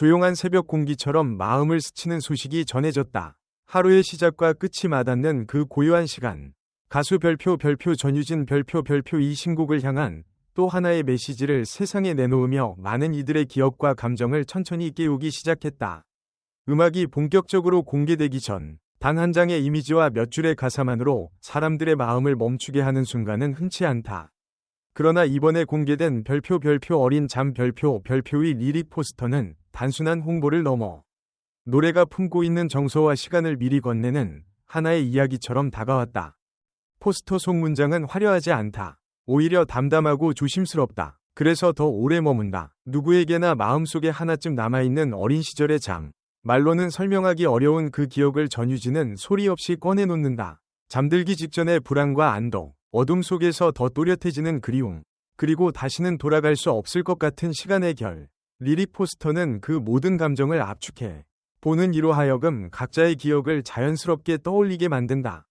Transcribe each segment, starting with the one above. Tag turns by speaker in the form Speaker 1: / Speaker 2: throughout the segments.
Speaker 1: 조용한 새벽 공기처럼 마음을 스치는 소식이 전해졌다. 하루의 시작과 끝이 맞닿는 그 고요한 시간. 가수 별표 전유진 별표 이 신곡을 향한 또 하나의 메시지를 세상에 내놓으며 많은 이들의 기억과 감정을 천천히 깨우기 시작했다. 음악이 본격적으로 공개되기 전 단 한 장의 이미지와 몇 줄의 가사만으로 사람들의 마음을 멈추게 하는 순간은 흔치 않다. 그러나 이번에 공개된 별표 어린 잠 별표의 리릭 포스터는 단순한 홍보를 넘어 노래가 품고 있는 정서와 시간을 미리 건네는 하나의 이야기처럼 다가왔다. 포스터 속 문장은 화려하지 않다. 오히려 담담하고 조심스럽다. 그래서 더 오래 머문다. 누구에게나 마음속에 하나쯤 남아있는 어린 시절의 잠. 말로는 설명하기 어려운 그 기억을 전유진은 소리 없이 꺼내놓는다. 잠들기 직전의 불안과 안도, 어둠 속에서 더 또렷해지는 그리움, 그리고 다시는 돌아갈 수 없을 것 같은 시간의 결. 리릭 포스터는 그 모든 감정을 압축해 보는 이로 하여금 각자의 기억을 자연스럽게 떠올리게 만든다.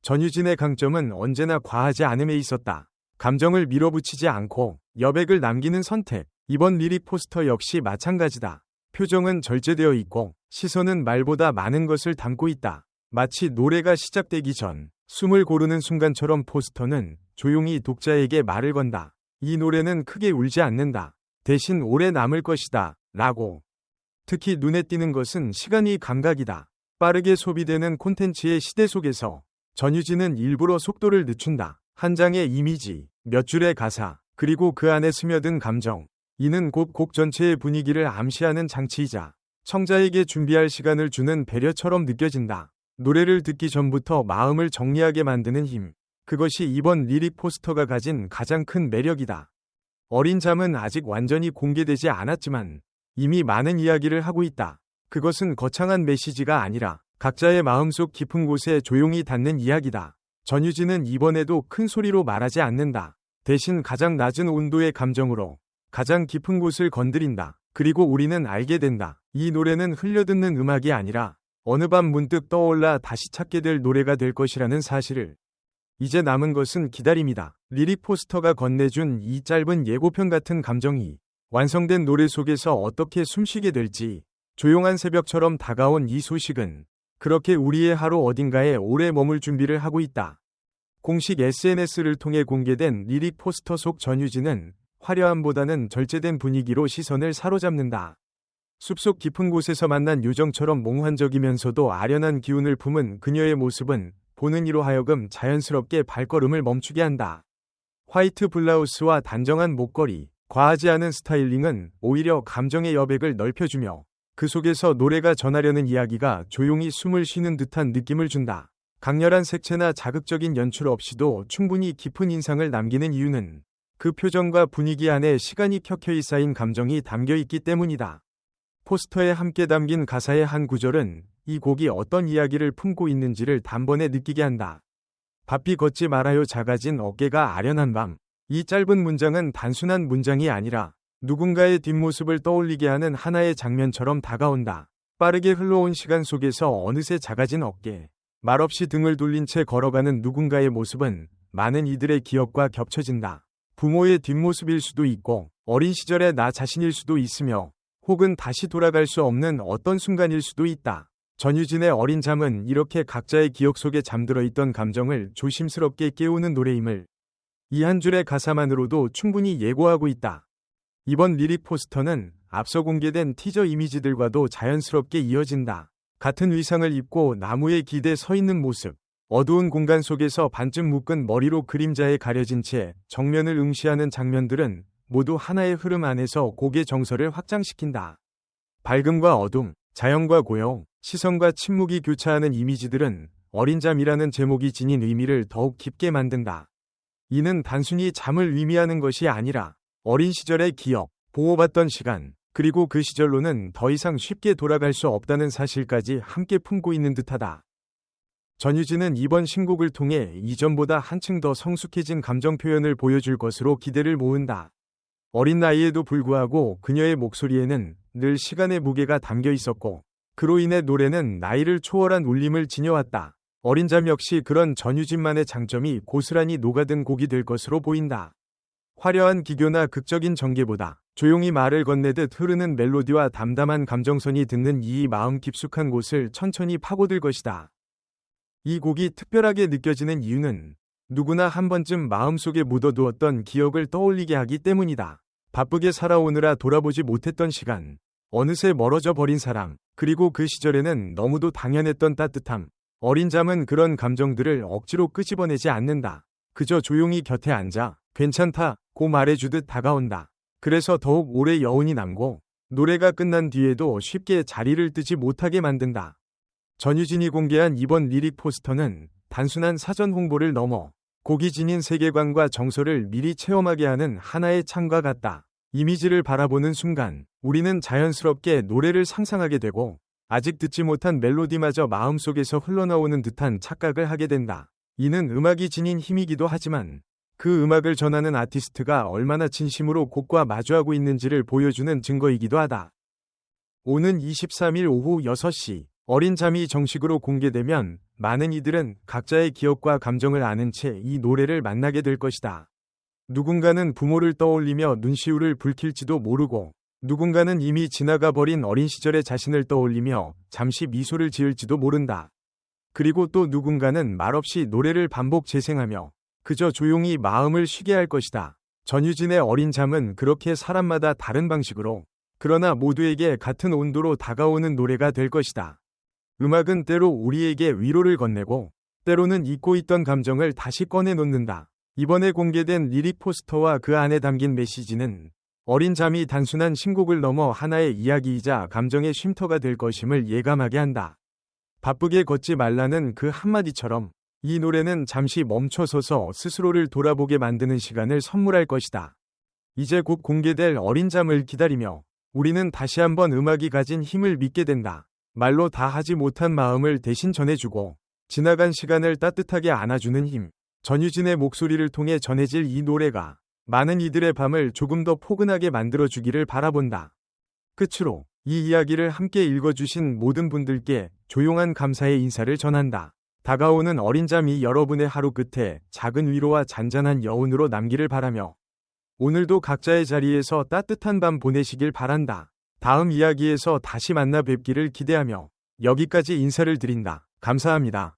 Speaker 1: 전유진의 강점은 언제나 과하지 않음에 있었다. 감정을 밀어붙이지 않고 여백을 남기는 선택. 이번 리릭 포스터 역시 마찬가지다. 표정은 절제되어 있고 시선은 말보다 많은 것을 담고 있다. 마치 노래가 시작되기 전 숨을 고르는 순간처럼 포스터는 조용히 독자에게 말을 건다. 이 노래는 크게 울지 않는다. 대신 오래 남을 것이다. 라고. 특히 눈에 띄는 것은 시간이 감각이다. 빠르게 소비되는 콘텐츠의 시대 속에서 전유진은 일부러 속도를 늦춘다. 한 장의 이미지, 몇 줄의 가사, 그리고 그 안에 스며든 감정. 이는 곧 곡 전체의 분위기를 암시하는 장치이자 청자에게 준비할 시간을 주는 배려처럼 느껴진다. 노래를 듣기 전부터 마음을 정리하게 만드는 힘. 그것이 이번 리릭 포스터가 가진 가장 큰 매력이다. 어린 잠은 아직 완전히 공개되지 않았지만 이미 많은 이야기를 하고 있다. 그것은 거창한 메시지가 아니라 각자의 마음속 깊은 곳에 조용히 닿는 이야기다. 전유진은 이번에도 큰 소리로 말하지 않는다. 대신 가장 낮은 온도의 감정으로 가장 깊은 곳을 건드린다. 그리고 우리는 알게 된다. 이 노래는 흘려듣는 음악이 아니라 어느 밤 문득 떠올라 다시 찾게 될 노래가 될 것이라는 사실을. 이제 남은 것은 기다림이다. 리릭 포스터가 건네준 이 짧은 예고편 같은 감정이 완성된 노래 속에서 어떻게 숨쉬게 될지. 조용한 새벽처럼 다가온 이 소식은 그렇게 우리의 하루 어딘가에 오래 머물 준비를 하고 있다. 공식 SNS를 통해 공개된 리릭 포스터 속 전유진은 화려함보다는 절제된 분위기로 시선을 사로잡는다. 숲속 깊은 곳에서 만난 요정처럼 몽환적이면서도 아련한 기운을 품은 그녀의 모습은 보는 이로 하여금 자연스럽게 발걸음을 멈추게 한다. 화이트 블라우스와 단정한 목걸이, 과하지 않은 스타일링은 오히려 감정의 여백을 넓혀주며 그 속에서 노래가 전하려는 이야기가 조용히 숨을 쉬는 듯한 느낌을 준다. 강렬한 색채나 자극적인 연출 없이도 충분히 깊은 인상을 남기는 이유는 그 표정과 분위기 안에 시간이 켜켜이 쌓인 감정이 담겨있기 때문이다. 포스터에 함께 담긴 가사의 한 구절은 이 곡이 어떤 이야기를 품고 있는지를 단번에 느끼게 한다. 바삐 걷지 말아요 작아진 어깨가 아련한 밤. 이 짧은 문장은 단순한 문장이 아니라 누군가의 뒷모습을 떠올리게 하는 하나의 장면처럼 다가온다. 빠르게 흘러온 시간 속에서 어느새 작아진 어깨. 말없이 등을 돌린 채 걸어가는 누군가의 모습은 많은 이들의 기억과 겹쳐진다. 부모의 뒷모습일 수도 있고 어린 시절의 나 자신일 수도 있으며 혹은 다시 돌아갈 수 없는 어떤 순간일 수도 있다. 전유진의 어린 잠은 이렇게 각자의 기억 속에 잠들어 있던 감정을 조심스럽게 깨우는 노래임을 이 한 줄의 가사만으로도 충분히 예고하고 있다. 이번 리릭 포스터는 앞서 공개된 티저 이미지들과도 자연스럽게 이어진다. 같은 의상을 입고 나무에 기대 서 있는 모습. 어두운 공간 속에서 반쯤 묶은 머리로 그림자에 가려진 채 정면을 응시하는 장면들은 모두 하나의 흐름 안에서 곡의 정서를 확장시킨다. 밝음과 어둠, 자연과 고요, 시선과 침묵이 교차하는 이미지들은 어린 잠이라는 제목이 지닌 의미를 더욱 깊게 만든다. 이는 단순히 잠을 의미하는 것이 아니라 어린 시절의 기억, 보호받던 시간, 그리고 그 시절로는 더 이상 쉽게 돌아갈 수 없다는 사실까지 함께 품고 있는 듯하다. 전유진은 이번 신곡을 통해 이전보다 한층 더 성숙해진 감정 표현을 보여줄 것으로 기대를 모은다. 어린 나이에도 불구하고 그녀의 목소리에는 늘 시간의 무게가 담겨 있었고 그로 인해 노래는 나이를 초월한 울림을 지녀왔다. 어린 잠 역시 그런 전유진만의 장점이 고스란히 녹아든 곡이 될 것으로 보인다. 화려한 기교나 극적인 전개보다 조용히 말을 건네듯 흐르는 멜로디와 담담한 감정선이 듣는 이 마음 깊숙한 곳을 천천히 파고들 것이다. 이 곡이 특별하게 느껴지는 이유는 누구나 한 번쯤 마음속에 묻어두었던 기억을 떠올리게 하기 때문이다. 바쁘게 살아오느라 돌아보지 못했던 시간, 어느새 멀어져 버린 사람, 그리고 그 시절에는 너무도 당연했던 따뜻함, 어린잠은 그런 감정들을 억지로 끄집어내지 않는다. 그저 조용히 곁에 앉아 괜찮다고 말해주듯 다가온다. 그래서 더욱 오래 여운이 남고 노래가 끝난 뒤에도 쉽게 자리를 뜨지 못하게 만든다. 전유진이 공개한 이번 리릭 포스터는 단순한 사전 홍보를 넘어 곡이 지닌 세계관과 정서를 미리 체험하게 하는 하나의 창과 같다. 이미지를 바라보는 순간 우리는 자연스럽게 노래를 상상하게 되고 아직 듣지 못한 멜로디마저 마음속에서 흘러나오는 듯한 착각을 하게 된다. 이는 음악이 지닌 힘이기도 하지만 그 음악을 전하는 아티스트가 얼마나 진심으로 곡과 마주하고 있는지를 보여주는 증거이기도 하다. 오는 23일 오후 6시 어린잠이 정식으로 공개되면 많은 이들은 각자의 기억과 감정을 아는 채 이 노래를 만나게 될 것이다. 누군가는 부모를 떠올리며 눈시울을 붉힐지도 모르고 누군가는 이미 지나가 버린 어린 시절의 자신을 떠올리며 잠시 미소를 지을지도 모른다. 그리고 또 누군가는 말없이 노래를 반복 재생하며 그저 조용히 마음을 쉬게 할 것이다. 전유진의 어린 잠은 그렇게 사람마다 다른 방식으로 그러나 모두에게 같은 온도로 다가오는 노래가 될 것이다. 음악은 때로 우리에게 위로를 건네고 때로는 잊고 있던 감정을 다시 꺼내놓는다. 이번에 공개된 리릭 포스터와 그 안에 담긴 메시지는 어린 잠이 단순한 신곡을 넘어 하나의 이야기이자 감정의 쉼터가 될 것임을 예감하게 한다. 바쁘게 걷지 말라는 그 한마디처럼 이 노래는 잠시 멈춰서서 스스로를 돌아보게 만드는 시간을 선물할 것이다. 이제 곧 공개될 어린 잠을 기다리며 우리는 다시 한번 음악이 가진 힘을 믿게 된다. 말로 다 하지 못한 마음을 대신 전해주고 지나간 시간을 따뜻하게 안아주는 힘. 전유진의 목소리를 통해 전해질 이 노래가 많은 이들의 밤을 조금 더 포근하게 만들어주기를 바라본다. 끝으로 이 이야기를 함께 읽어주신 모든 분들께 조용한 감사의 인사를 전한다. 다가오는 어린 잠이 여러분의 하루 끝에 작은 위로와 잔잔한 여운으로 남기를 바라며 오늘도 각자의 자리에서 따뜻한 밤 보내시길 바란다. 다음 이야기에서 다시 만나 뵙기를 기대하며 여기까지 인사를 드린다. 감사합니다.